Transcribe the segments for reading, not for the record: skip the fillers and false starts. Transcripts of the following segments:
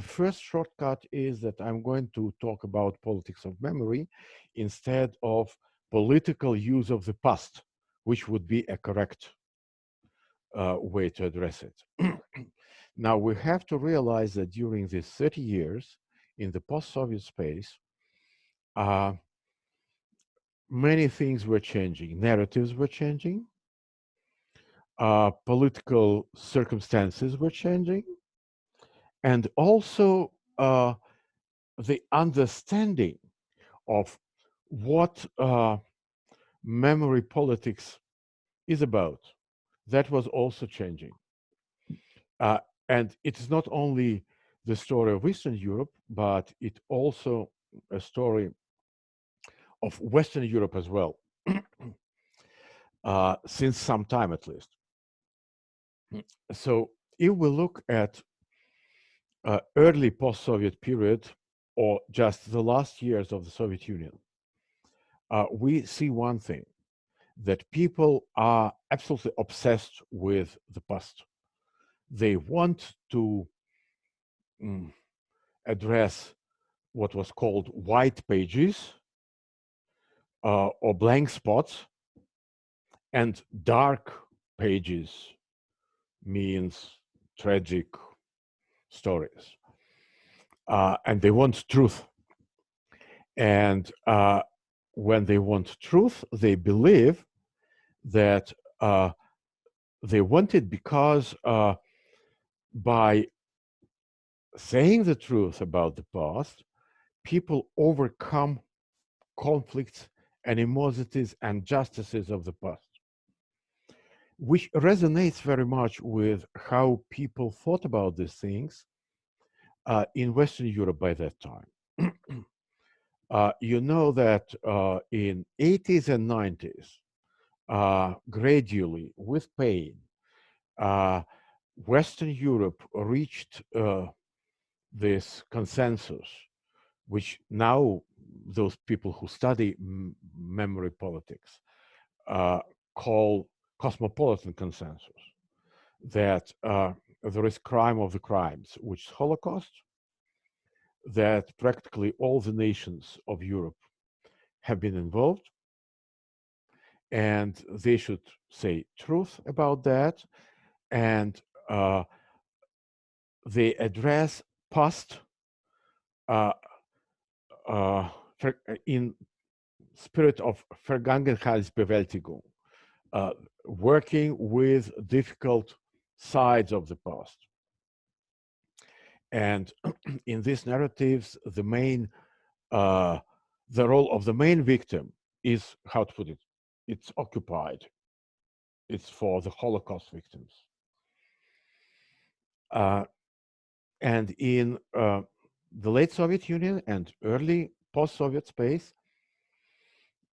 The first shortcut is that I'm going to talk about politics of memory instead of political use of the past, which would be a correct way to address it. Now, we have to realize that during these 30 years in the post-Soviet space, many things were changing. Narratives were changing, political circumstances were changing, and also the understanding of what memory politics is about. That was also changing. And it is not only the story of Eastern Europe, but it also a story of Western Europe as well, since some time at least. So if we look at early post-Soviet period, or just the last years of the Soviet Union, we see one thing, that people are absolutely obsessed with the past. They want to address what was called white pages or blank spots, and dark pages means tragic stories. And they want truth. And when they want truth, they believe that they want it because by saying the truth about the past, people overcome conflicts, animosities, and injustices of the past, which resonates very much with how people thought about these things in Western Europe by that time. You know that in 80s and 90s, gradually, with pain, Western Europe reached this consensus, which now those people who study memory politics call cosmopolitan consensus, that there is crime of the crimes, which is Holocaust, that practically all the nations of Europe have been involved, and they should say truth about that, and they address past in spirit of Vergangenheitsbewältigung, working with difficult sides of the past. And in these narratives, the role of the main victim is, how to put it, it's occupied. It's for the Holocaust victims. And in the late Soviet Union and early post-Soviet space,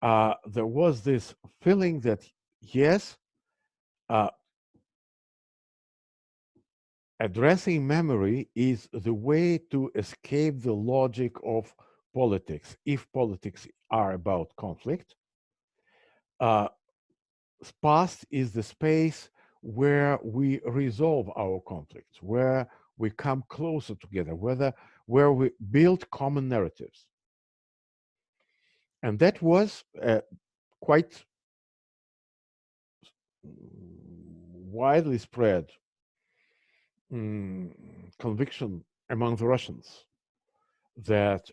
there was this feeling that, yes, addressing memory is the way to escape the logic of politics. If politics are about conflict, past is the space where we resolve our conflicts, where we come closer together, where we build common narratives. And that was quite widely spread conviction among the Russians that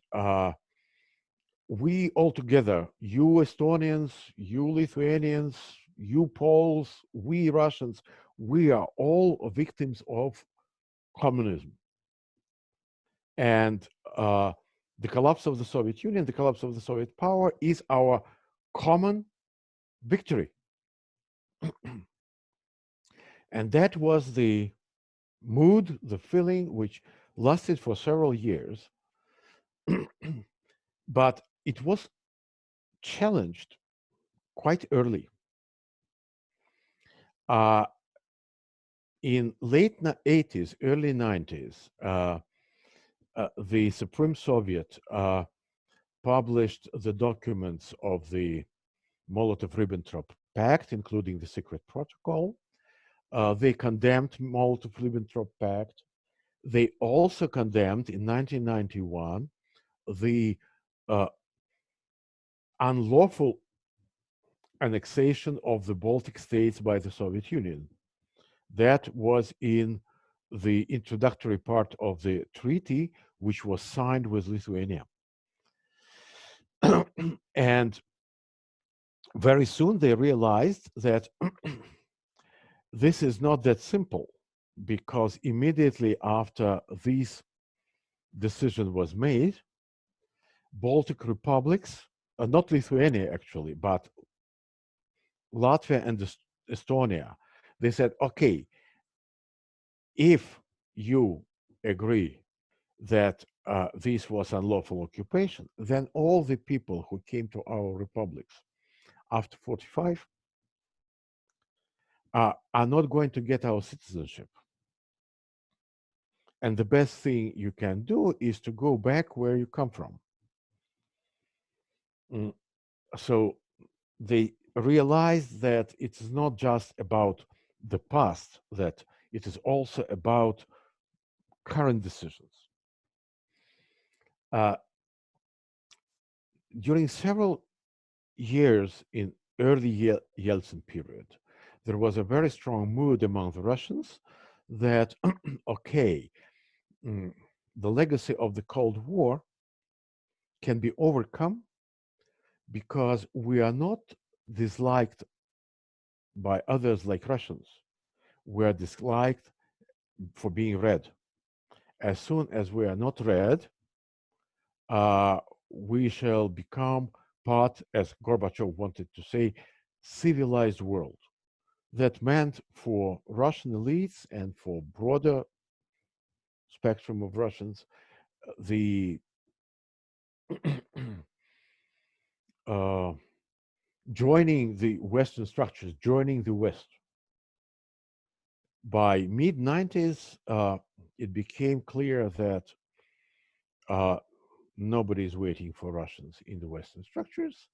we all together, you Estonians, you Lithuanians, you Poles, we Russians, we are all victims of communism. And the collapse of the Soviet Union, the collapse of the Soviet power is our common victory. And that was the mood, the feeling, which lasted for several years. But it was challenged quite early. In late 80s, early 90s, the Supreme Soviet published the documents of the Molotov-Ribbentrop Pact, including the secret protocol. They condemned Molotov-Ribbentrop Pact. They also condemned in 1991 the uh, unlawful annexation of the Baltic states by the Soviet Union. That was in the introductory part of the treaty, which was signed with Lithuania. And very soon they realized that this is not that simple, because immediately after this decision was made, Baltic republics, not Lithuania actually, but Latvia and Estonia, they said, okay, if you agree that this was unlawful occupation, then all the people who came to our republics after 45 are not going to get our citizenship. And the best thing you can do is to go back where you come from. So they realized that it's not just about the past, that it is also about current decisions. During several years in early Yeltsin period, there was a very strong mood among the Russians that, okay, the legacy of the Cold War can be overcome because we are not disliked by others like Russians. We are disliked for being red. As soon as we are not red, we shall become part, as Gorbachev wanted to say, civilized world. That meant for Russian elites and for broader spectrum of Russians, the joining the Western structures, joining the West. By mid-90s, it became clear that nobody is waiting for Russians in the Western structures.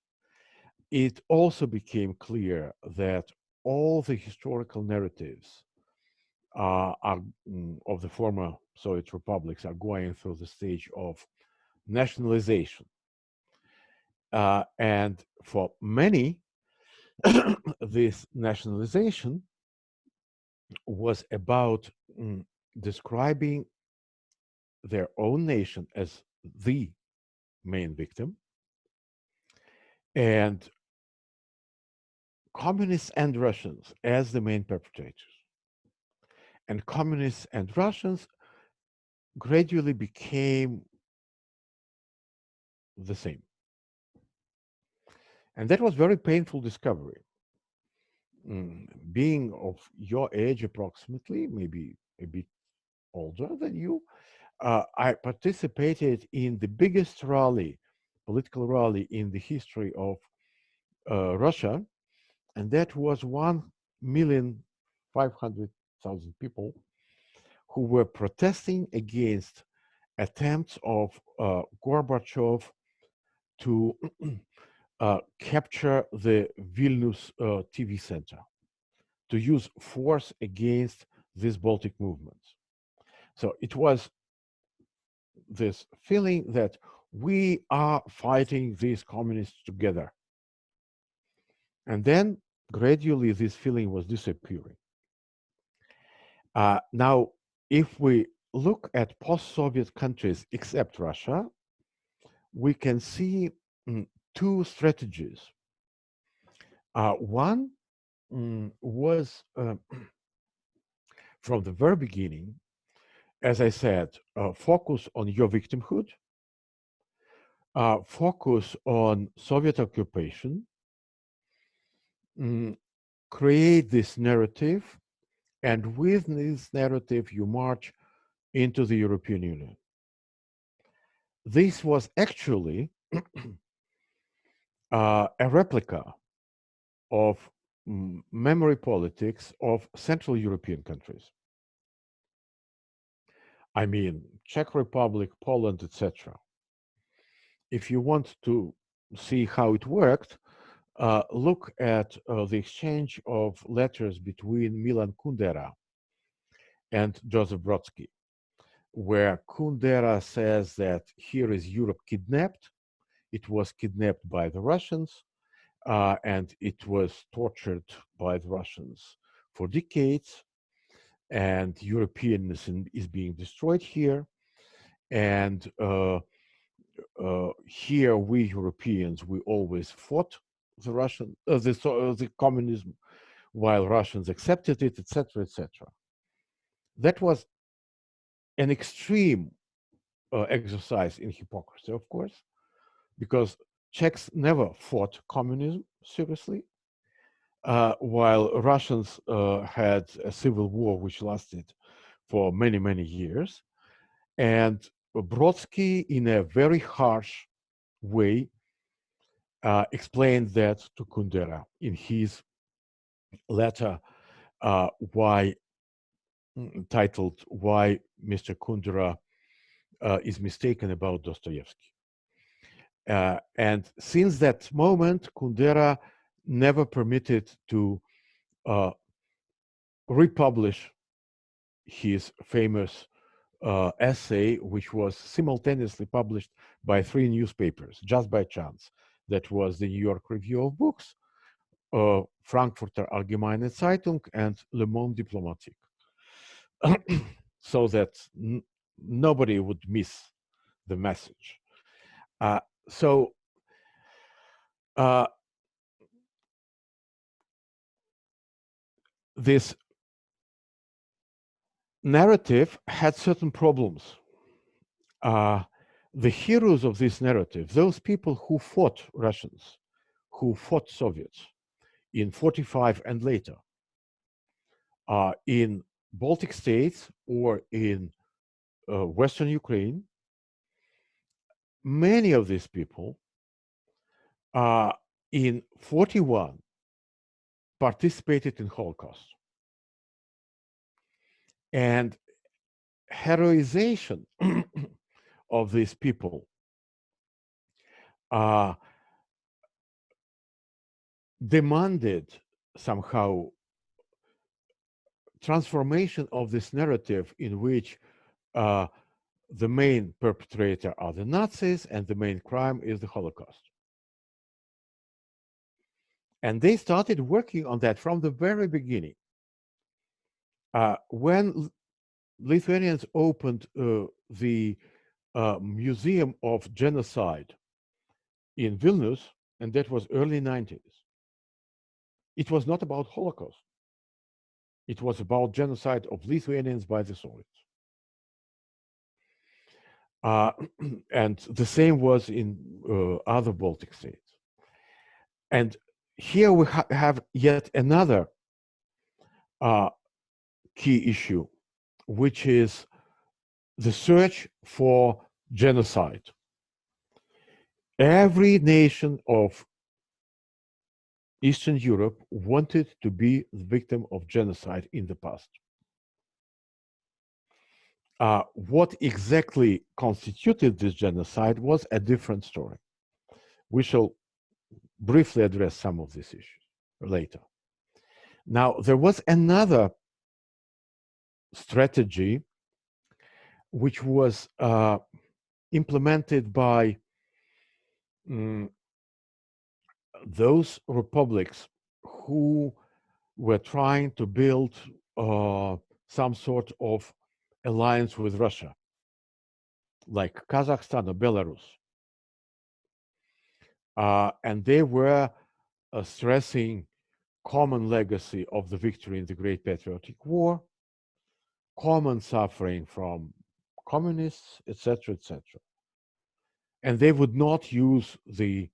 It also became clear that all the historical narratives of the former Soviet republics are going through the stage of nationalization. And for many, this nationalization was about describing their own nation as the main victim, and communists and Russians as the main perpetrators. And communists and Russians gradually became the same. And that was very painful discovery. Being of your age approximately, maybe a bit older than you, I participated in the biggest rally, political rally in the history of Russia, and that was 1,500,000 people who were protesting against attempts of Gorbachev to capture the Vilnius TV center, to use force against these Baltic movements. So it was this feeling that we are fighting these communists together. And then gradually this feeling was disappearing. Now, if we look at post-Soviet countries except Russia, we can see two strategies. One was from the very beginning, as I said, focus on your victimhood, focus on Soviet occupation, create this narrative, and with this narrative, you march into the European Union. This was actually a replica of memory politics of Central European countries. I mean, Czech Republic, Poland, etc. If you want to see how it worked, look at the exchange of letters between Milan Kundera and Joseph Brodsky. where Kundera says that here is Europe kidnapped. It was kidnapped by the Russians, and it was tortured by the Russians for decades, and Europeanism is being destroyed here. And here, we Europeans, we always fought the communism, while Russians accepted it, etc., etc. That was an extreme exercise in hypocrisy, of course, because Czechs never fought communism seriously, while Russians had a civil war which lasted for many, many years. And Brodsky, in a very harsh way, explained that to Kundera in his letter, why titled "Why Mr. Kundera is Mistaken About Dostoevsky." And since that moment, Kundera never permitted to republish his famous essay, which was simultaneously published by 3 newspapers, just by chance. That was the New York Review of Books, Frankfurter Allgemeine Zeitung, and Le Monde Diplomatique, so that nobody would miss the message. So this narrative had certain problems. The heroes of this narrative, those people who fought Russians, who fought Soviets in 45 and later, in Baltic states or in Western Ukraine, many of these people in 41 participated in Holocaust. And heroization of these people demanded somehow transformation of this narrative in which the main perpetrator are the Nazis and the main crime is the Holocaust. And they started working on that from the very beginning. When Lithuanians opened the Museum of Genocide in Vilnius, and that was early 90s, it was not about Holocaust. It was about genocide of Lithuanians by the Soviets. And the same was in other Baltic states. And here we have yet another key issue, which is the search for genocide. Every nation of Eastern Europe wanted to be the victim of genocide in the past. What exactly constituted this genocide was a different story. We shall briefly address some of these issues later. Now, there was another strategy which was implemented by those republics who were trying to build some sort of alliance with Russia, like Kazakhstan or Belarus. And they were stressing common legacy of the victory in the Great Patriotic War, common suffering from communists, etc., etc. And they would not use the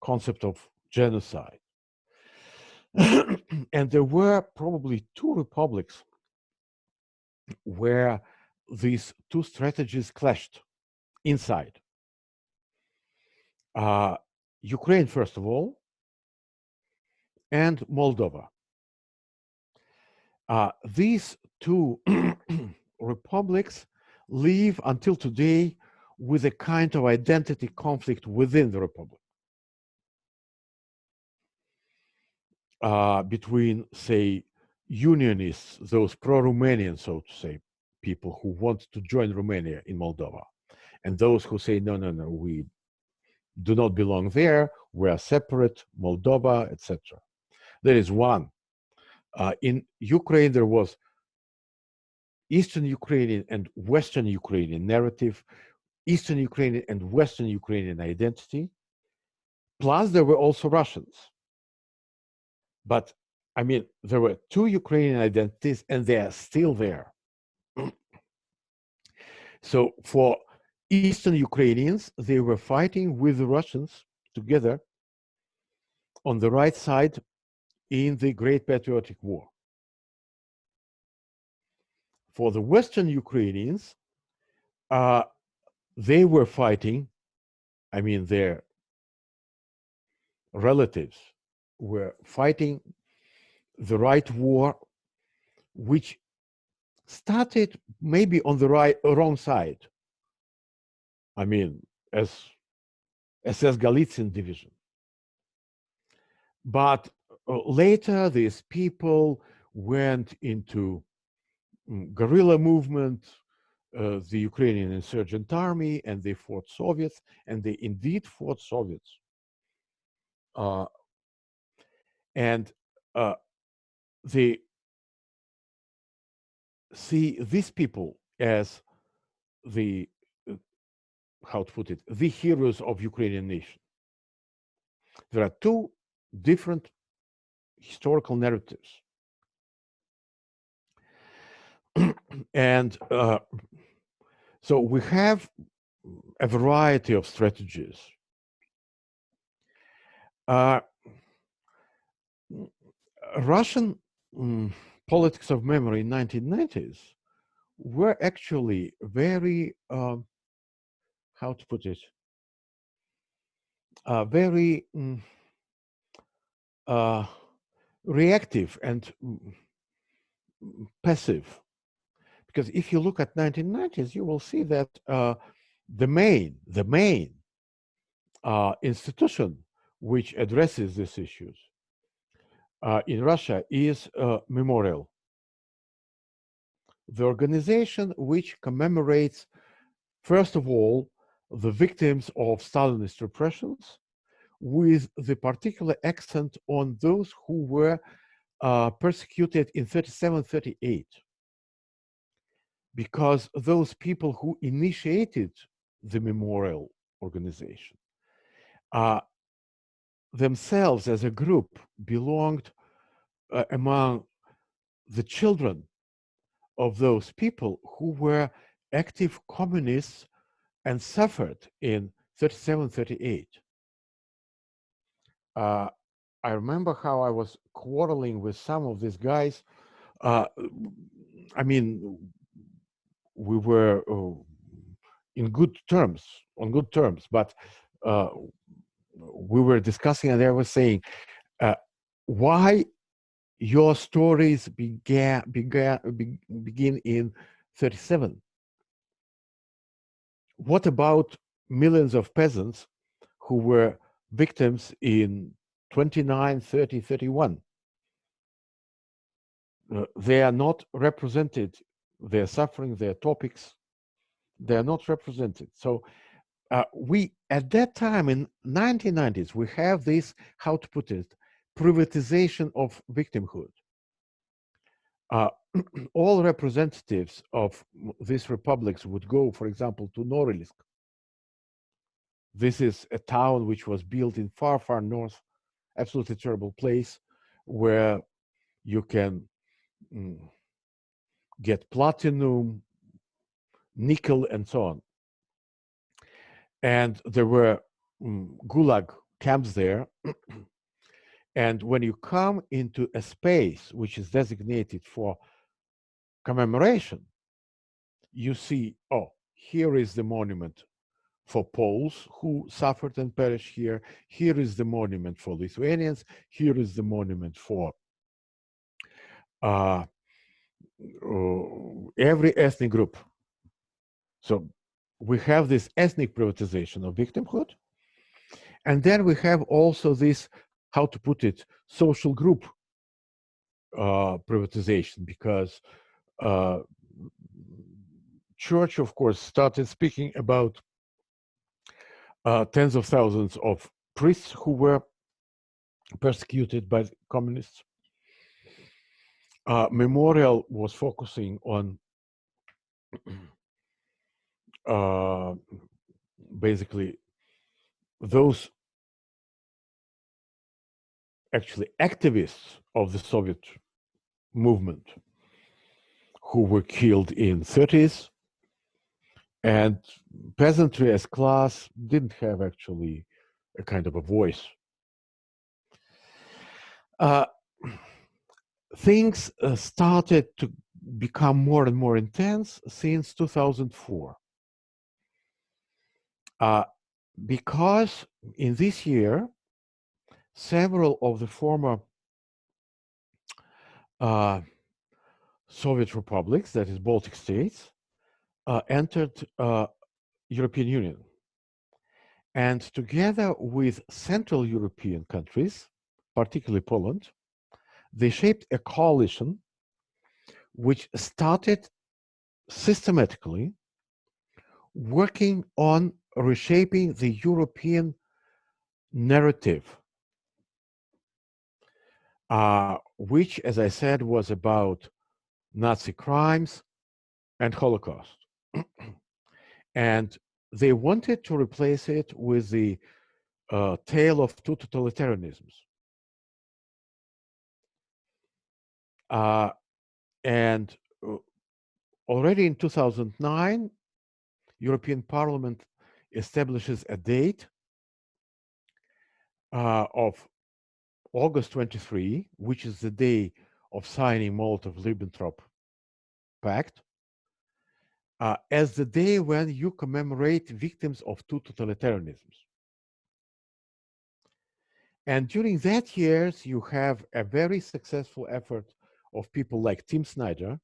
concept of genocide. And there were probably 2 republics where these 2 strategies clashed inside. Ukraine, first of all, and Moldova. These 2 republics live until today with a kind of identity conflict within the republic. Between, say, unionists, those pro-Romanian, so to say, people who want to join Romania in Moldova, and those who say, no, no, no, we do not belong there, we are separate, Moldova, etc. There is one. In Ukraine, there was Eastern Ukrainian and Western Ukrainian narrative, Eastern Ukrainian and Western Ukrainian identity, plus there were also Russians. But I mean, there were two Ukrainian identities and they are still there. So for Eastern Ukrainians, they were fighting with the Russians together on the right side in the Great Patriotic War. For the Western Ukrainians, they were fighting, I mean, their relatives were fighting the right war, which started maybe on the wrong side. I mean, as SS Galician division. But later, these people went into guerrilla movement, the Ukrainian insurgent army, and they fought Soviets, and they indeed fought Soviets. And they see these people as the, how to put it, the heroes of Ukrainian nation. There are two different historical narratives. And so we have a variety of strategies. Russian politics of memory in 1990s were actually very, how to put it, very reactive and passive. Because if you look at 1990s, you will see that the main institution which addresses these issues in Russia is Memorial, the organization which commemorates, first of all, the victims of Stalinist repressions, with the particular accent on those who were persecuted in 37-38. Because those people who initiated the Memorial organization themselves as a group belonged among the children of those people who were active communists and suffered in 37-38. I remember how I was quarreling with some of these guys. I mean, we were on good terms, but we were discussing, and they were saying, why your stories begin in 37? What about millions of peasants who were victims in 29, 30, 31? They are not represented. Their suffering, their topics, they are not represented. So we, at that time in 1990s, we have this, how to put it, privatization of victimhood. All representatives of these republics would go, for example, to Norilsk. This is a town which was built in far, far north, absolutely terrible place where you can get platinum, nickel, and so on. And there were gulag camps there. And when you come into a space which is designated for commemoration, you see, oh, here is the monument for Poles who suffered and perished here. Here is the monument for Lithuanians. Here is the monument for every ethnic group. So we have this ethnic privatization of victimhood. And then we have also this, how to put it, social group privatization, because church, of course, started speaking about tens of thousands of priests who were persecuted by the communists. Memorial was focusing on basically those actually activists of the Soviet movement who were killed in 30s, and peasantry as class didn't have actually a kind of a voice. Things started to become more and more intense since 2004. Because in this year, several of the former Soviet republics, that is Baltic states, entered European Union. And together with Central European countries, particularly Poland, they shaped a coalition which started systematically working on reshaping the European narrative, which, as I said, was about Nazi crimes and Holocaust. And they wanted to replace it with the tale of two totalitarianisms. And already in 2009, European Parliament establishes a date of August 23, which is the day of signing Molotov-Ribbentrop Pact, as the day when you commemorate victims of two totalitarianisms. And during that years, you have a very successful effort of people like Tim Snyder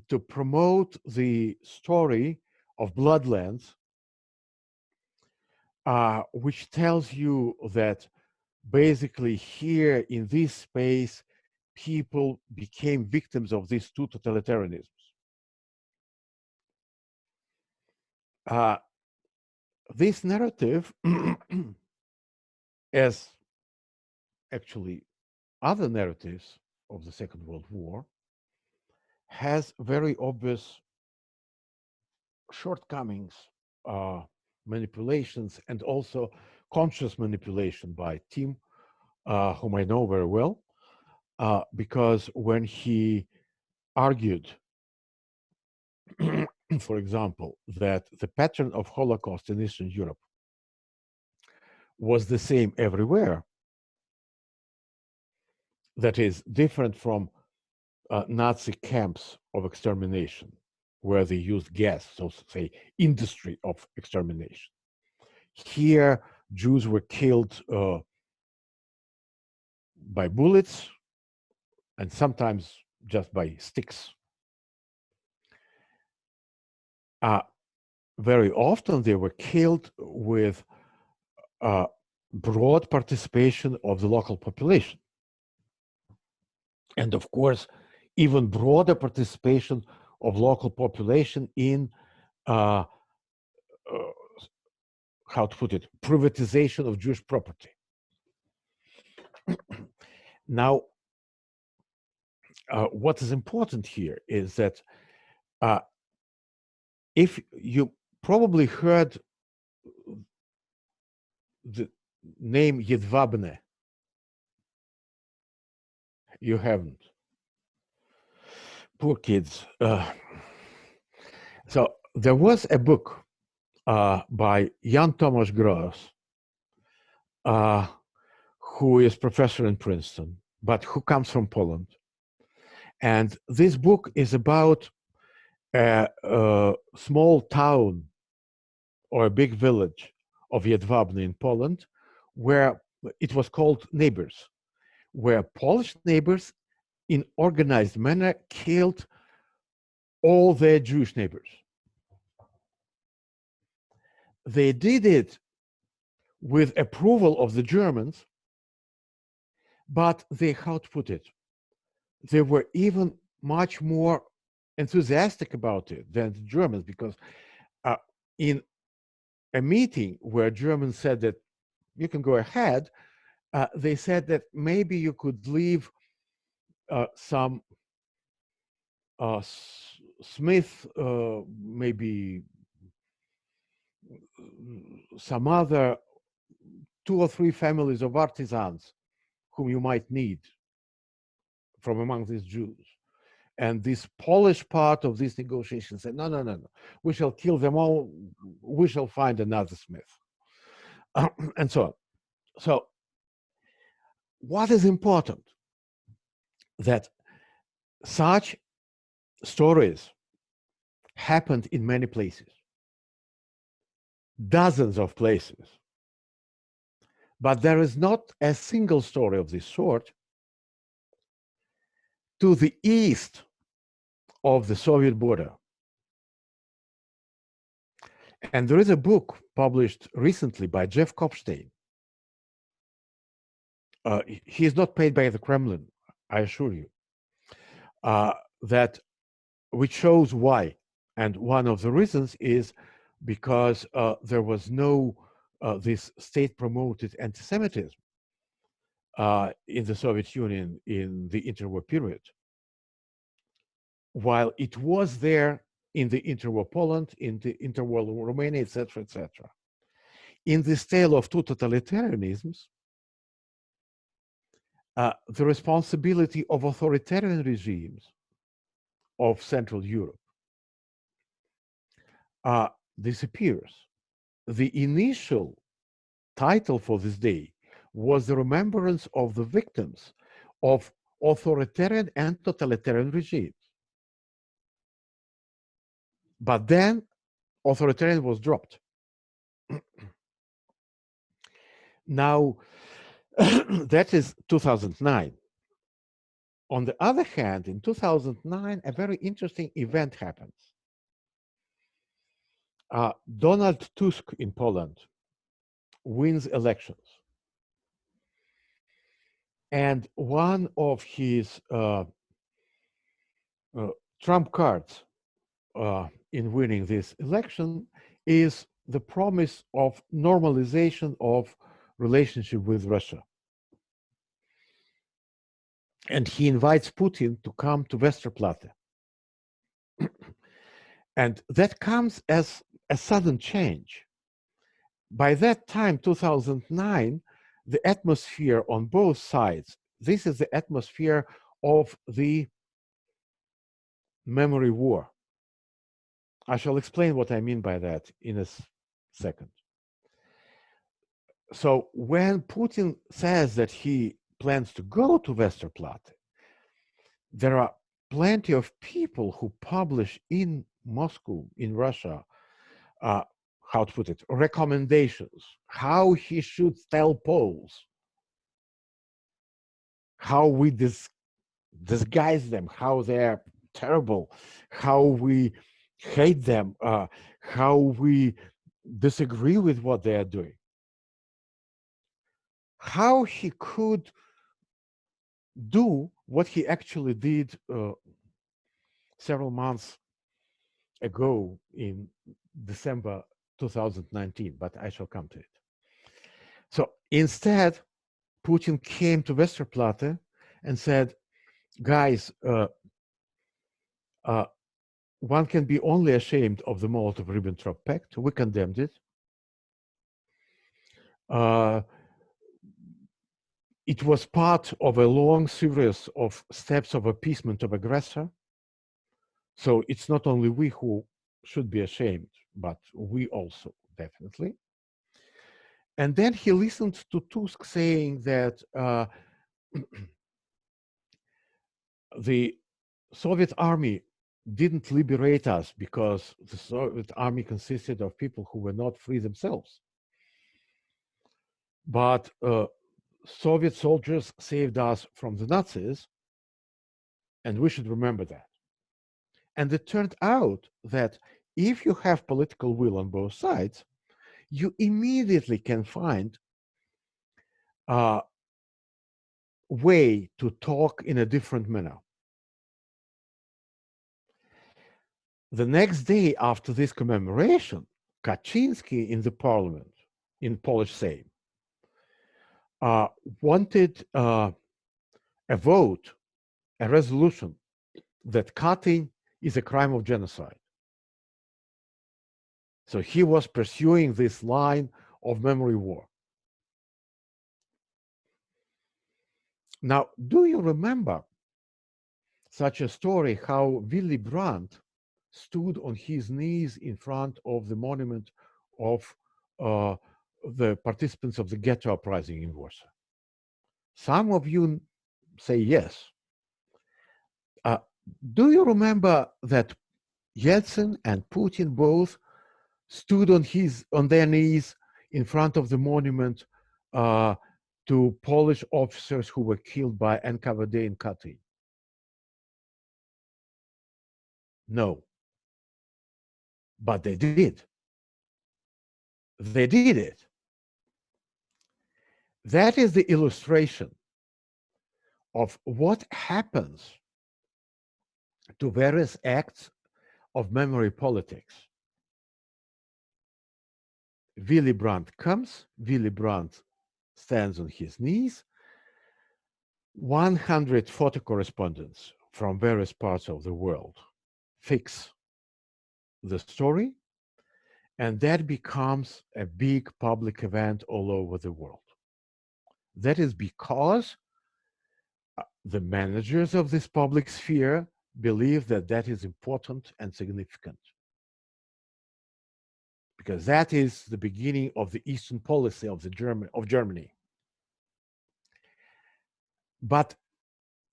to promote the story of Bloodlands, which tells you that basically here in this space, people became victims of these two totalitarianisms. This narrative, as actually other narratives of the Second World War, has very obvious shortcomings, manipulations, and also conscious manipulation by Tim, whom I know very well, because when he argued, for example, that the pattern of Holocaust in Eastern Europe was the same everywhere, that is different from Nazi camps of extermination, where they used gas, so to say, industry of extermination. Here, Jews were killed by bullets and sometimes just by sticks. Very often they were killed with broad participation of the local population. And of course, even broader participation of local population in, how to put it, privatization of Jewish property. Now, what is important here is that if you probably heard the name Jedwabne, you haven't. Poor kids. So there was a book by Jan Tomasz Gross, who is professor in Princeton, but who comes from Poland. And this book is about a small town or a big village of Jedwabne in Poland, where it was called neighbors, where Polish neighbors in organized manner killed all their Jewish neighbors. They did it with approval of the Germans, but they, how to put it, they were even much more enthusiastic about it than the Germans, because in a meeting where Germans said that you can go ahead, they said that maybe you could leave some Smith, maybe some other 2 or 3 families of artisans whom you might need from among these Jews. And this Polish part of these negotiations said, no, no, no, no, we shall kill them all, we shall find another Smith, and so on. So what is important, that such stories happened in many places, dozens of places, but there is not a single story of this sort to the east of the Soviet border. And there is a book published recently by Jeff Kopstein. He is not paid by the Kremlin, I assure you, that which shows why. And one of the reasons is because there was no this state-promoted anti-Semitism in the Soviet Union in the interwar period, while it was there in the interwar Poland, in the interwar Romania, etc., etc. In this tale of two totalitarianisms, the responsibility of authoritarian regimes of Central Europe disappears. The initial title for this day was the remembrance of the victims of authoritarian and totalitarian regimes. But then authoritarian was dropped. Now, that is 2009. On the other hand, in 2009, a very interesting event happens. Donald Tusk in Poland wins elections. And one of his trump cards in winning this election is the promise of normalization of relationship with Russia. And he invites Putin to come to Westerplatte. And that comes as a sudden change. By that time, 2009, the atmosphere on both sides, this is the atmosphere of the memory war. I shall explain what I mean by that in a second. So when Putin says that he plans to go to Westerplatte, there are plenty of people who publish in Moscow, in Russia, how to put it, recommendations, how he should tell Poles, how we disguise them, how they're terrible, how we hate them, how we disagree with what they are doing. How he could do what he actually did several months ago in December 2019, but I shall come to it. So instead, Putin came to Westerplatte and said, guys, one can be only ashamed of the Molotov-Ribbentrop Pact. We condemned it. It was part of a long series of steps of appeasement of aggressor. So it's not only we who should be ashamed, but we also, definitely. And then he listened to Tusk saying that the Soviet army didn't liberate us because the Soviet army consisted of people who were not free themselves. But Soviet soldiers saved us from the Nazis, and we should remember that. And it turned out that if you have political will on both sides, you immediately can find a way to talk in a different manner. The next day after this commemoration, Kaczynski in the parliament, in Polish Sejm, wanted a vote, a resolution that cutting is a crime of genocide. So he was pursuing this line of memory war. Now, do you remember such a story how Willy Brandt stood on his knees in front of the monument of the participants of the ghetto uprising in Warsaw? Some of you say yes. Do you remember that Yeltsin and Putin both stood on their knees in front of the monument to Polish officers who were killed by NKVD in Katyn? No, but they did. They did it. That is the illustration of what happens to various acts of memory politics. Willy Brandt comes, Willy Brandt stands on his knees. 100 photo correspondents from various parts of the world fix the story, and that becomes a big public event all over the world. That is because the managers of this public sphere believe that that is important and significant, because that is the beginning of the Eastern policy of Germany. But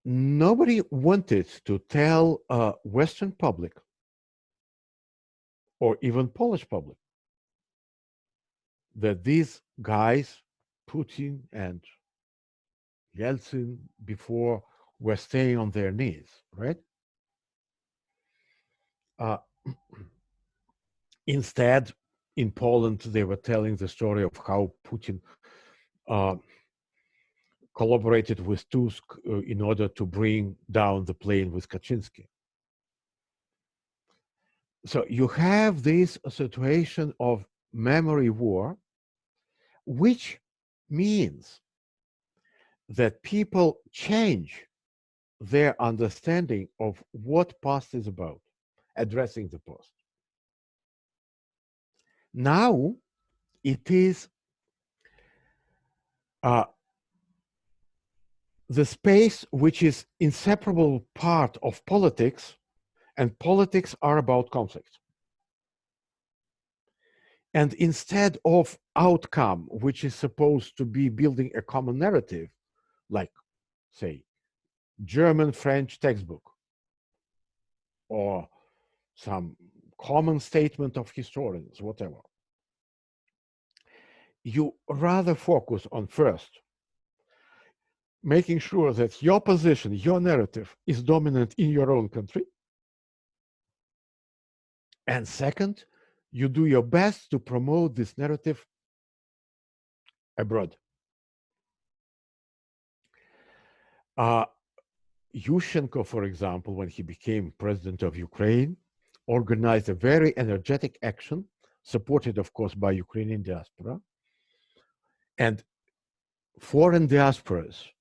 nobody wanted to tell Western public or even Polish public that these guys, Putin and Yeltsin, before were staying on their knees, right? Instead, in Poland, they were telling the story of how Putin collaborated with Tusk in order to bring down the plane with Kaczynski. So you have this situation of memory war, which means that people change their understanding of what past is about, addressing the past. Now it is the space which is inseparable part of politics, and politics are about conflict. And instead of outcome, which is supposed to be building a common narrative, like, say, German-French textbook, or some common statement of historians, whatever, you rather focus on first, making sure that your position, your narrative is dominant in your own country. And second, you do your best to promote this narrative abroad. Yushchenko, for example, when he became president of Ukraine, organized a very energetic action, supported, of course, by Ukrainian diaspora. And foreign diasporas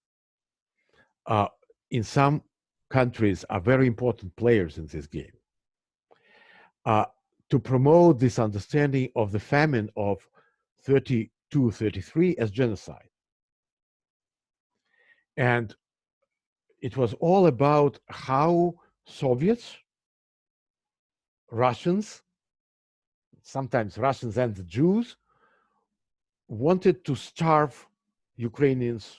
in some countries are very important players in this game. To promote this understanding of the famine of 32-33 as genocide. And it was all about how Soviets, Russians, sometimes Russians and the Jews, wanted to starve Ukrainians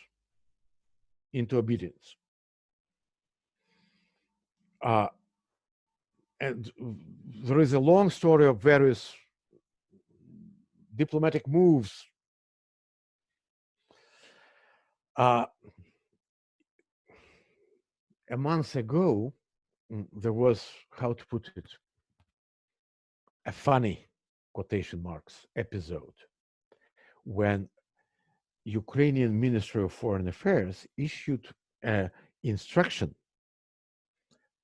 into obedience. And there is a long story of various diplomatic moves. A month ago, there was, how to put it, a funny, quotation marks, episode when Ukrainian Ministry of Foreign Affairs issued an instruction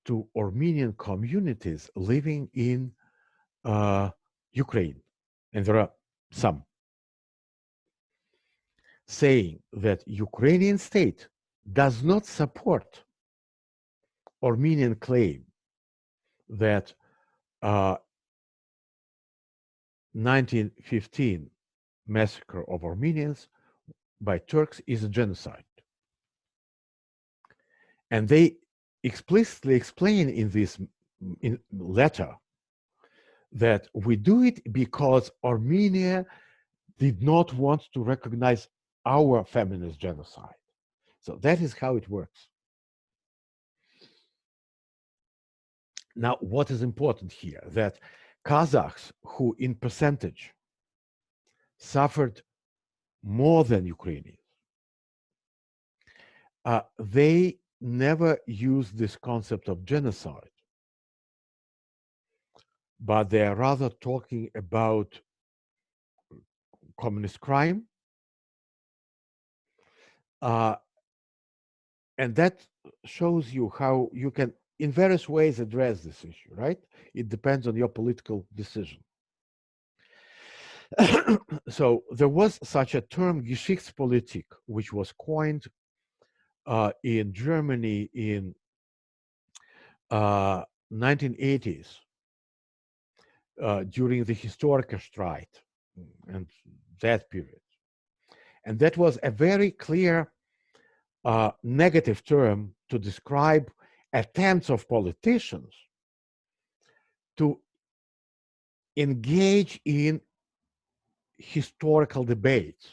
to Armenian communities living in Ukraine, and there are some, saying that Ukrainian state does not support Armenian claim that 1915 massacre of Armenians by Turks is a genocide. And they explicitly explain in this letter that we do it because Armenia did not want to recognize our feminist genocide. So that is how it works. Now, what is important here, that Kazakhs, who in percentage suffered more than Ukrainians, they never used this concept of genocide, but they are rather talking about communist crime. And that shows you how you can, in various ways, address this issue, right? It depends on your political decision. So there was such a term, Geschichtspolitik, which was coined in Germany in 1980s during the Historiker Strike and that period. And that was a very clear negative term to describe attempts of politicians to engage in historical debates.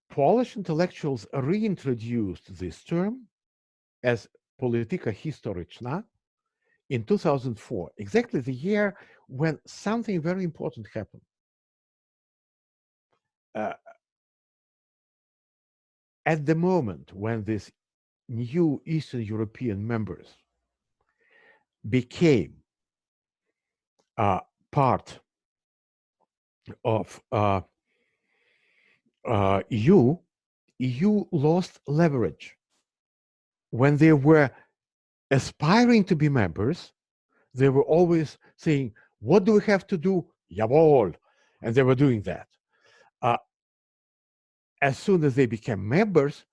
Polish intellectuals reintroduced this term as polityka historyczna in 2004, exactly the year when something very important happened. At the moment when these new Eastern European members became part of EU lost leverage. When they were aspiring to be members, they were always saying, what do we have to do? Jawohl. And they were doing that. As soon as they became members,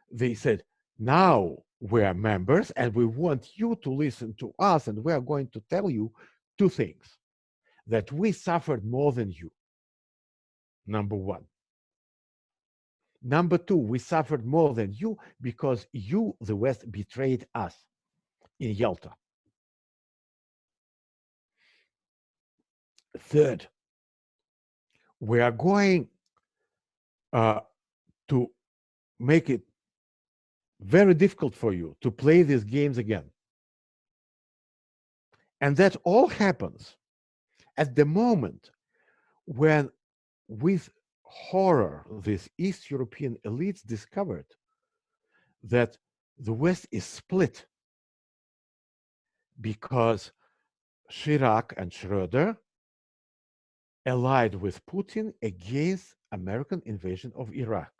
they said, now we are members and we want you to listen to us, and we are going to tell you two things: that we suffered more than you, number one. Number two, we suffered more than you because you, the West, betrayed us in Yalta. Third, we are going to make it very difficult for you to play these games again. And that all happens at the moment when, with horror, these East European elites discovered that the West is split because Chirac and Schroeder allied with Putin against American invasion of Iraq.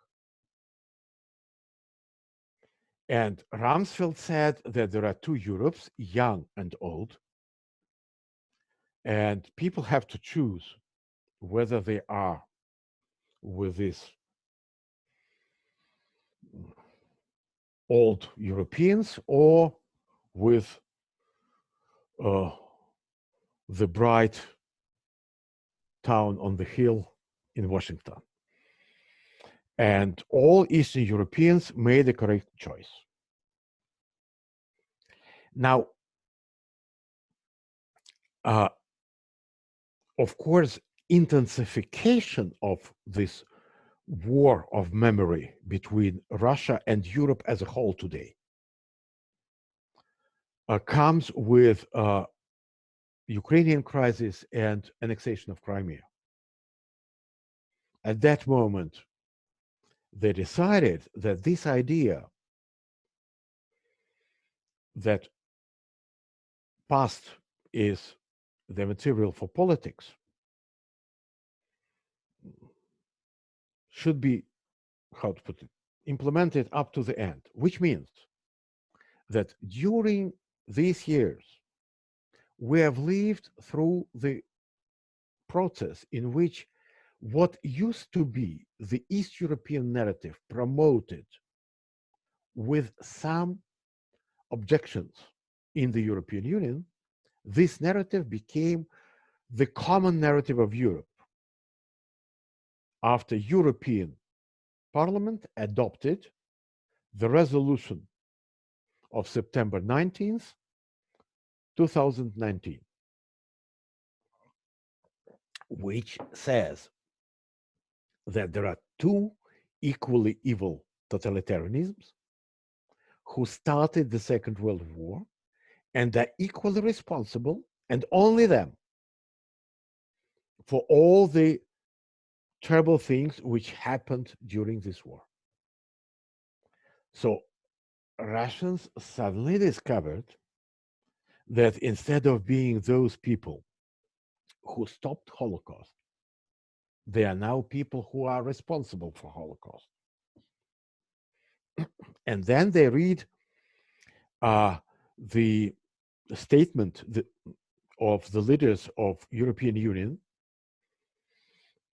And Rumsfeld said that there are two Europes, young and old, and people have to choose whether they are with these old Europeans or with the bright town on the hill in Washington. And all Eastern Europeans made the correct choice. Now, of course, intensification of this war of memory between Russia and Europe as a whole today comes with Ukrainian crisis and annexation of Crimea. At that moment, they decided that this idea that past is the material for politics should be, how to put it, implemented up to the end, which means that during these years, we have lived through the process in which what used to be the East European narrative promoted with some objections in the European Union, this narrative became the common narrative of Europe after European Parliament adopted the resolution of September 19th, 2019, which says that there are two equally evil totalitarianisms who started the Second World War and are equally responsible, and only them, for all the terrible things which happened during this war. So Russians suddenly discovered that instead of being those people who stopped Holocaust, they are now people who are responsible for Holocaust. And then they read the statement of the leaders of European Union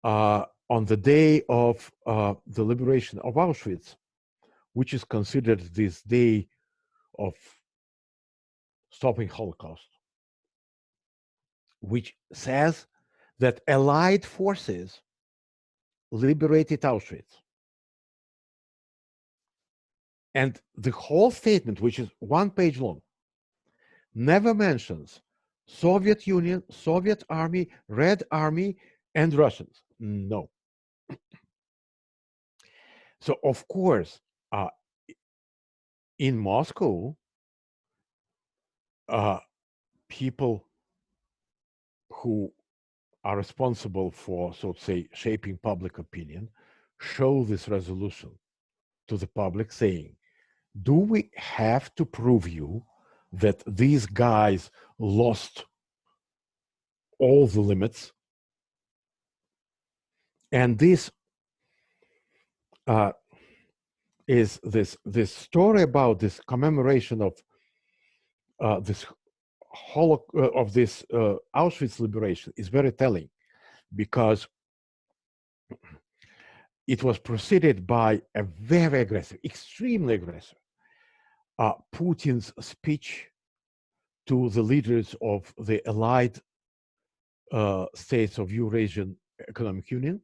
on the day of the liberation of Auschwitz, which is considered this day of stopping Holocaust, which says that Allied forces liberated Auschwitz. And the whole statement, which is one page long, never mentions Soviet Union, Soviet Army, Red Army, and Russians. No. So, of course, in Moscow, people who are responsible for, so to say, shaping public opinion show this resolution to the public saying, do we have to prove you that these guys lost all the limits? And this is this story about this commemoration of this Auschwitz liberation is very telling, because it was preceded by a very aggressive, extremely aggressive, Putin's speech to the leaders of the allied states of Eurasian Economic Union,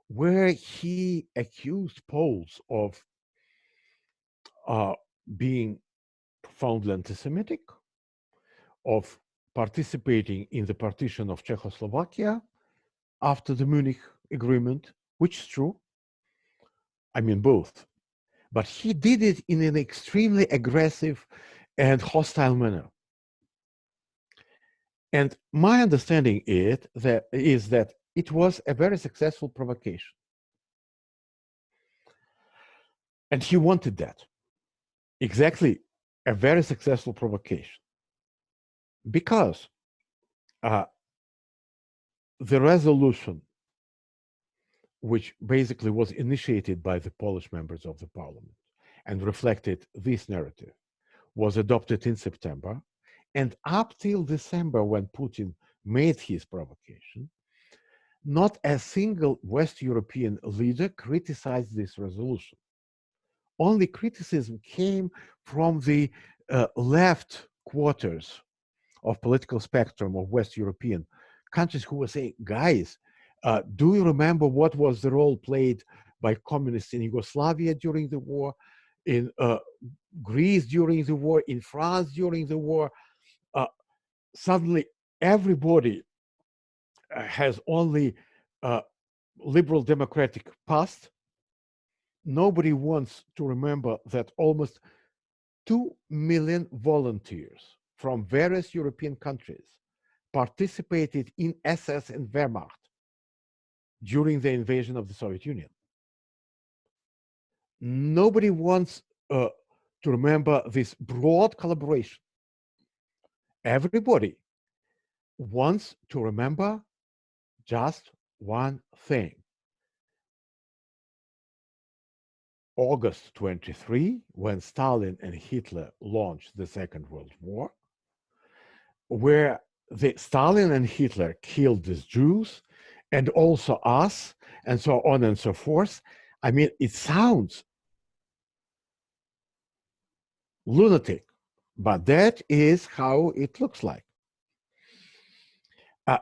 where he accused Poles of being profoundly anti-Semitic, of participating in the partition of Czechoslovakia after the Munich Agreement, which is true. I mean, both. But he did it in an extremely aggressive and hostile manner. And my understanding is that it was a very successful provocation. And he wanted that. Exactly, a very successful provocation. Because the resolution, which basically was initiated by the Polish members of the parliament and reflected this narrative, was adopted in September. And up till December, when Putin made his provocation, not a single West European leader criticized this resolution. Only criticism came from the left quarters of political spectrum of West European countries who were saying, guys, do you remember what was the role played by communists in Yugoslavia during the war, in Greece during the war, in France during the war? Suddenly, everybody has only liberal democratic past. Nobody wants to remember that almost 2 million volunteers from various European countries participated in SS and Wehrmacht during the invasion of the Soviet Union. Nobody wants to remember this broad collaboration. Everybody wants to remember just one thing. August 23, when Stalin and Hitler launched the Second World War, where Stalin and Hitler killed these Jews and also us, and so on and so forth. I mean, it sounds lunatic, but that is how it looks like.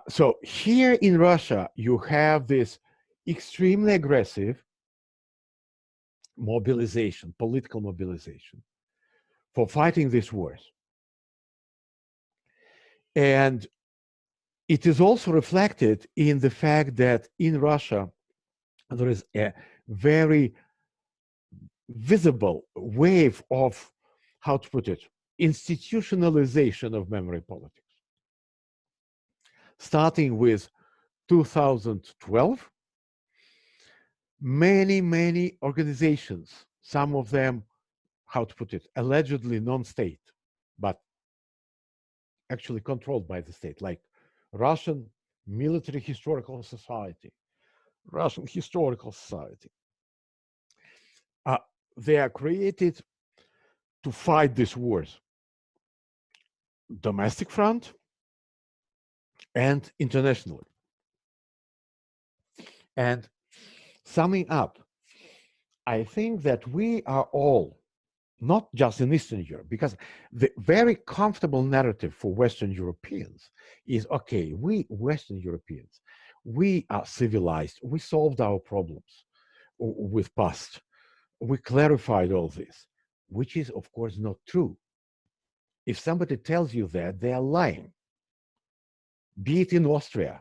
So here in Russia, you have this extremely aggressive mobilization, political mobilization for fighting these wars. And it is also reflected in the fact that in Russia, there is a very visible wave of, how to put it, institutionalization of memory politics. Starting with 2012, many organizations, some of them, how to put it, allegedly non-state, but actually controlled by the state, like Russian Military Historical Society, Russian Historical Society. They are created to fight these wars, domestic front and internationally. And summing up, I think that we are all, not just in Eastern Europe, because the very comfortable narrative for Western Europeans is, okay, we Western Europeans, we are civilized, we solved our problems with past, we clarified all this, which is of course not true. If somebody tells you that, they are lying. Be it in Austria,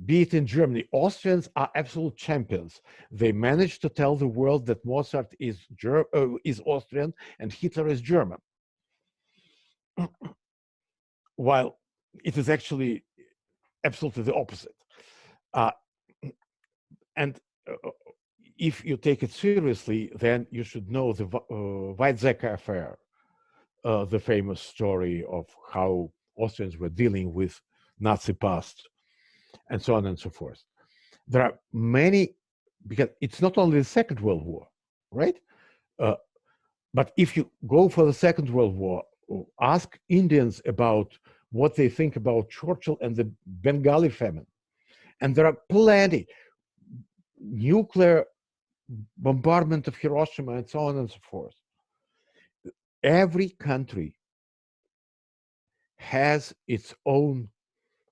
be it in Germany, Austrians are absolute champions. They managed to tell the world that Mozart is Austrian and Hitler is German. While it is actually absolutely the opposite. And if you take it seriously, then you should know the Weizsäcker affair, the famous story of how Austrians were dealing with Nazi past, and so on and so forth. There are many, because it's not only the Second World War, right? But if you go for the Second World War, ask Indians about what they think about Churchill and the Bengali famine. And there are plenty. Nuclear bombardment of Hiroshima and so on and so forth. Every country has its own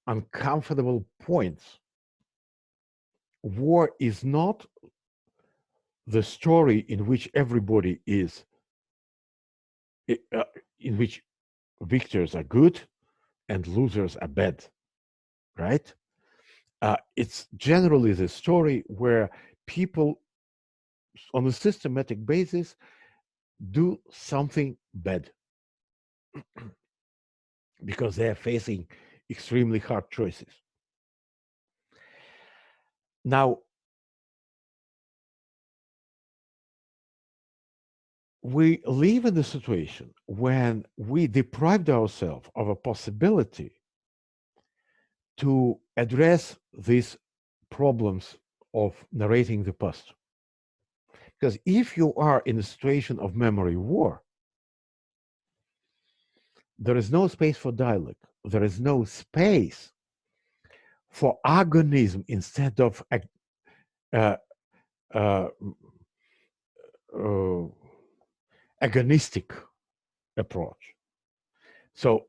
uncomfortable points. War is not the story in which everybody is, in which victors are good and losers are bad, right? It's generally the story where people on a systematic basis do something bad because they are facing extremely hard choices. Now, we live in a situation when we deprived ourselves of a possibility to address these problems of narrating the past. Because if you are in a situation of memory war, there is no space for dialogue. There is no space for agonism instead of agonistic approach. So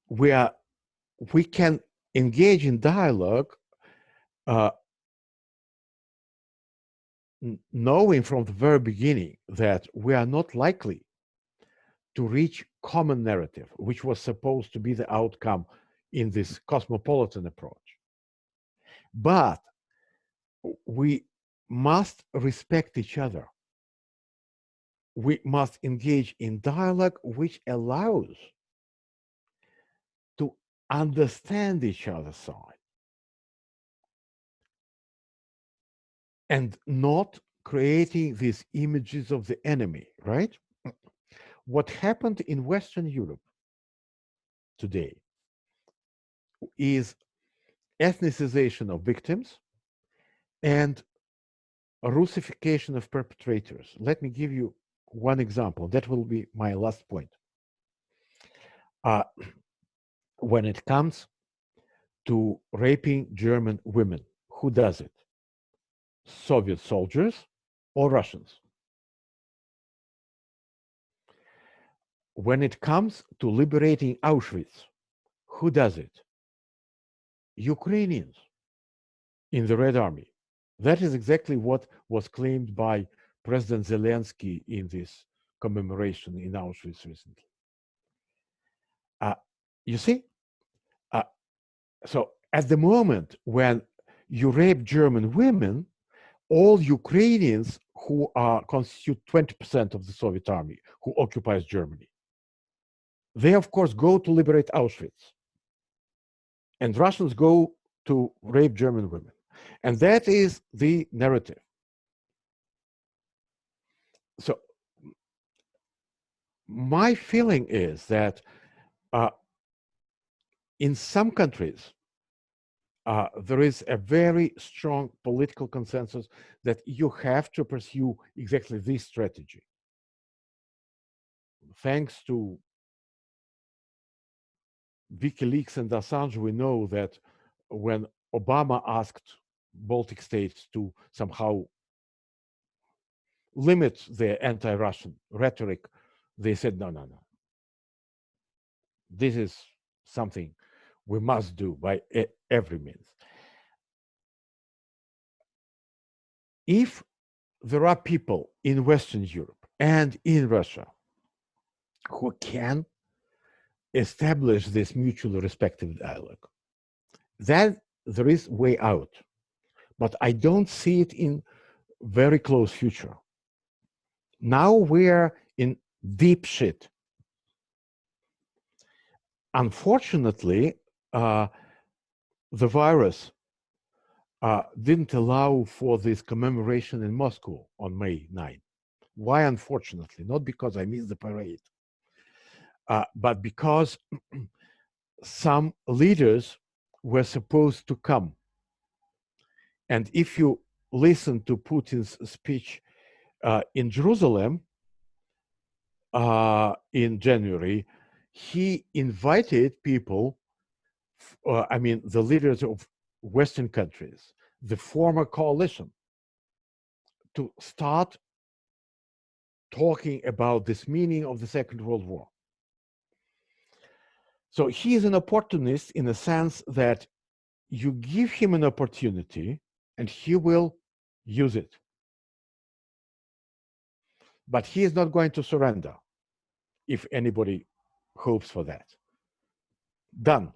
we can engage in dialogue knowing from the very beginning that we are not likely to reach common narrative, which was supposed to be the outcome in this cosmopolitan approach. But we must respect each other. We must engage in dialogue which allows to understand each other's side and not creating these images of the enemy, right? What happened in Western Europe today is ethnicization of victims and Russification of perpetrators. Let me give you one example. That will be my last point. When it comes to raping German women, who does it? Soviet soldiers or Russians? When it comes to liberating Auschwitz, who does it? Ukrainians in the Red Army. That is exactly what was claimed by President Zelensky in this commemoration in Auschwitz recently. You see? So at the moment when you rape German women, all Ukrainians who constitute 20% of the Soviet army who occupies Germany, they of course go to liberate Auschwitz. And Russians go to rape German women. And that is the narrative. So my feeling is that in some countries, there is a very strong political consensus that you have to pursue exactly this strategy. Thanks to WikiLeaks and Assange, we know that when Obama asked Baltic states to somehow limit their anti-Russian rhetoric, they said, no, no, no. This is something we must do by every means. If there are people in Western Europe and in Russia who can establish this mutually respectful dialogue, then there is way out. But I don't see it in very close future. Now we're in deep shit. Unfortunately, the virus didn't allow for this commemoration in Moscow on May 9. Why unfortunately? Not because I missed the parade, but because some leaders were supposed to come. And if you listen to Putin's speech in Jerusalem in January, he invited people, the leaders of Western countries, the former coalition, to start talking about this meaning of the Second World War. So he is an opportunist in the sense that you give him an opportunity and he will use it. But he is not going to surrender, if anybody hopes for that. Done.